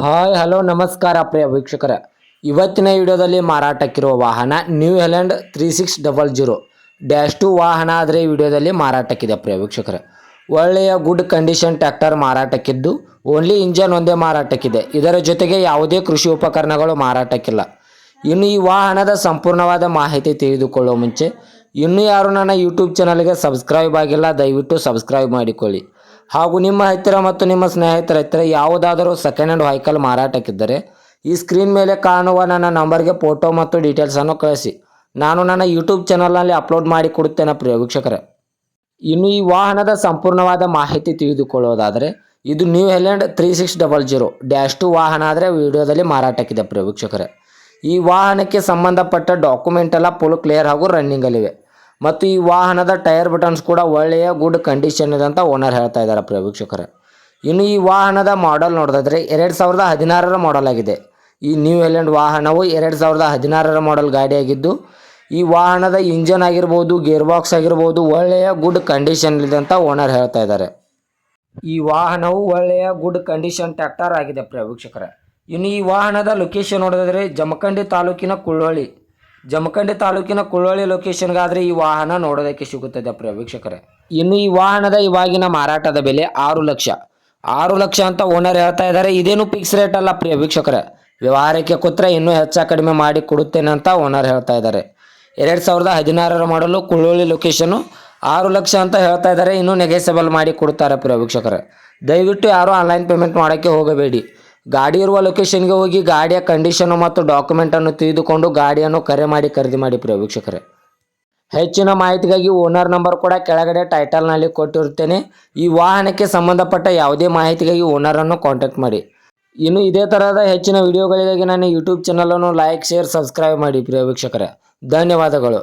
Hi hello ನಮಸ್ಕಾರ ಪ್ರಿಯ ವೀಕ್ಷಕರ. ಇವತ್ತಿನ ವಿಡಿಯೋದಲ್ಲಿ ಮಾರಾಟಕ್ಕಿರುವ ವಾಹನ ನ್ಯೂ ಹಾಲೆಂಡ್ 3600-2 ವಾಹನ ಆದರೆ ಈ ವಿಡಿಯೋದಲ್ಲಿ ಮಾರಾಟಕ್ಕಿದೆ ಪ್ರಿಯ ವೀಕ್ಷಕರ. ಒಳ್ಳೆಯ ಗುಡ್ ಕಂಡೀಷನ್ ಟ್ರ್ಯಾಕ್ಟರ್ ಮಾರಾಟಕ್ಕಿದ್ದು ಓನ್ಲಿ ಇಂಜನ್ ಒಂದೇ ಮಾರಾಟಕ್ಕಿದೆ. ಇದರ ಜೊತೆಗೆ ಯಾವುದೇ ಕೃಷಿ ಉಪಕರಣಗಳು ಮಾರಾಟಕ್ಕಿಲ್ಲ. ಇನ್ನು ಈ ವಾಹನದ ಸಂಪೂರ್ಣವಾದ ಮಾಹಿತಿ ತಿಳಿದುಕೊಳ್ಳುವ ಮುಂಚೆ ಇನ್ನೂ ಯಾರು ನನ್ನ ಯೂಟ್ಯೂಬ್ ಚಾನಲ್ಗೆ ಸಬ್ಸ್ಕ್ರೈಬ್ ಆಗಿಲ್ಲ, ದಯವಿಟ್ಟು ಸಬ್ಸ್ಕ್ರೈಬ್ ಮಾಡಿಕೊಳ್ಳಿ. ಹಾಗೂ ನಿಮ್ಮ ಹತ್ತಿರ ಮತ್ತು ನಿಮ್ಮ ಸ್ನೇಹಿತರ ಹತ್ತಿರ ಯಾವುದಾದರೂ ಸೆಕೆಂಡ್ ಹ್ಯಾಂಡ್ ವೆಹಿಕಲ್ ಮಾರಾಟಕ್ಕಿದ್ದರೆ ಈ ಸ್ಕ್ರೀನ್ ಮೇಲೆ ಕಾಣುವ ನನ್ನ ನಂಬರ್ಗೆ ಫೋಟೋ ಮತ್ತು ಡೀಟೇಲ್ಸನ್ನು ಕಳಿಸಿ. ನಾನು ನನ್ನ ಯೂಟ್ಯೂಬ್ ಚಾನಲ್ನಲ್ಲಿ ಅಪ್ಲೋಡ್ ಮಾಡಿ ಕೊಡುತ್ತೇನೆ ಪ್ರಿಯ ವೀಕ್ಷಕರೇ. ಇನ್ನು ಈ ವಾಹನದ ಸಂಪೂರ್ಣವಾದ ಮಾಹಿತಿ ತಿಳಿದುಕೊಳ್ಳೋದಾದರೆ ಇದು ನ್ಯೂ ಹಾಲೆಂಡ್ 3600-2 ವಾಹನ ಆದರೆ ವಿಡಿಯೋದಲ್ಲಿ ಮಾರಾಟಕ್ಕಿದೆ ಪ್ರಿಯ ವೀಕ್ಷಕರೇ. ಈ ವಾಹನಕ್ಕೆ ಸಂಬಂಧಪಟ್ಟ ಡಾಕ್ಯುಮೆಂಟ್ ಎಲ್ಲ ಫುಲ್ ಕ್ಲಿಯರ್ ಹಾಗೂ ರನ್ನಿಂಗಲ್ಲಿವೆ ಮತ್ತು ಈ ವಾಹನದ ಟೈರ್ ಬಟನ್ಸ್ ಕೂಡ ಒಳ್ಳೆಯ ಗುಡ್ ಕಂಡೀಷನ್ ಇದೆ ಅಂತ ಓನರ್ ಹೇಳ್ತಾ ಇದ್ದಾರೆ ಪ್ರಿಯ ವೀಕ್ಷಕರೇ. ಇನ್ನು ಈ ವಾಹನದ ಮಾಡೆಲ್ ನೋಡೋದಾದರೆ 2016ರ ಮಾಡೆಲ್ ಆಗಿದೆ. ಈ ನ್ಯೂ ಹಾಲೆಂಡ್ ವಾಹನವು 2016ರ ಮಾಡೆಲ್ ಗಾಡಿಯಾಗಿದ್ದು ಈ ವಾಹನದ ಇಂಜನ್ ಆಗಿರ್ಬೋದು, ಗೇರ್ ಬಾಕ್ಸ್ ಆಗಿರ್ಬೋದು ಒಳ್ಳೆಯ ಗುಡ್ ಕಂಡೀಷನ್ ಇದೆ ಅಂತ ಓನರ್ ಹೇಳ್ತಾ ಇದ್ದಾರೆ. ಈ ವಾಹನವು ಒಳ್ಳೆಯ ಗುಡ್ ಕಂಡೀಷನ್ ಟ್ರ್ಯಾಕ್ಟರ್ ಆಗಿದೆ ಪ್ರಿಯ ವೀಕ್ಷಕರೇ. ಇನ್ನು ಈ ವಾಹನದ ಲೊಕೇಶನ್ ನೋಡೋದಾದರೆ ಜಮಖಂಡಿ ತಾಲೂಕಿನ ಕುಳ್ಳೊಳ್ಳಿ ಲೊಕೇಶನ್ಗಾದರೆ ಈ ವಾಹನ ನೋಡೋದಕ್ಕೆ ಸಿಗುತ್ತದೆ ಪ್ರಿಯ ವೀಕ್ಷಕರೇ. ಇನ್ನು ಈ ವಾಹನದ ಇವಾಗಿನ ಮಾರಾಟದ ಬೆಲೆ 6 ಲಕ್ಷ ಅಂತ ಓನರ್ ಹೇಳ್ತಾ ಇದ್ದಾರೆ. ಇದೇನು ಫಿಕ್ಸ್ ರೇಟ್ ಅಲ್ಲ ಪ್ರಿಯ ವೀಕ್ಷಕರೇ. ವ್ಯವಹಾರಕ್ಕೆ ಕೂತ್ರೆ ಇನ್ನೂ ಹೆಚ್ಚು ಕಡಿಮೆ ಮಾಡಿ ಕೊಡುತ್ತೇನೆ ಅಂತ ಓನರ್ ಹೇಳ್ತಾ ಇದ್ದಾರೆ. 2016ರ ಮಾಡಲು ಕುಳ್ಳೊಳ್ಳಿ ಲೊಕೇಶನು 6 ಲಕ್ಷ ಅಂತ ಹೇಳ್ತಾ ಇದ್ದಾರೆ. ಇನ್ನೂ ನೆಗೆಸಬಲ್ ಮಾಡಿ ಕೊಡ್ತಾರೆ ಪ್ರಿಯ ವೀಕ್ಷಕರೇ. ದಯವಿಟ್ಟು ಯಾರೂ ಆನ್ಲೈನ್ ಪೇಮೆಂಟ್ ಮಾಡೋಕ್ಕೆ ಹೋಗಬೇಡಿ. ಗಾಡಿ ಇರುವ ಲೊಕೇಶನ್ಗೆ ಹೋಗಿ ಗಾಡಿಯ ಕಂಡೀಷನು ಮತ್ತು ಡಾಕ್ಯುಮೆಂಟನ್ನು ತಿಳಿದುಕೊಂಡು ಗಾಡಿಯನ್ನು ಖರೀದಿ ಮಾಡಿ ಪ್ರಿಯ ವೀಕ್ಷಕರೇ. ಹೆಚ್ಚಿನ ಮಾಹಿತಿಗಾಗಿ ಓನರ್ ನಂಬರ್ ಕೂಡ ಕೆಳಗಡೆ ಟೈಟಲ್ನಲ್ಲಿ ಕೊಟ್ಟಿರುತ್ತೇನೆ. ಈ ವಾಹನಕ್ಕೆ ಸಂಬಂಧಪಟ್ಟ ಯಾವುದೇ ಮಾಹಿತಿಗಾಗಿ ಓನರನ್ನು ಕಾಂಟ್ಯಾಕ್ಟ್ ಮಾಡಿ. ಇನ್ನು ಇದೇ ಥರದ ಹೆಚ್ಚಿನ ವಿಡಿಯೋಗಳಿಗಾಗಿ ನನ್ನ ಯೂಟ್ಯೂಬ್ ಚಾನಲನ್ನು ಲೈಕ್, ಶೇರ್, ಸಬ್ಸ್ಕ್ರೈಬ್ ಮಾಡಿ ಪ್ರಿಯ ವೀಕ್ಷಕರೇ. ಧನ್ಯವಾದಗಳು.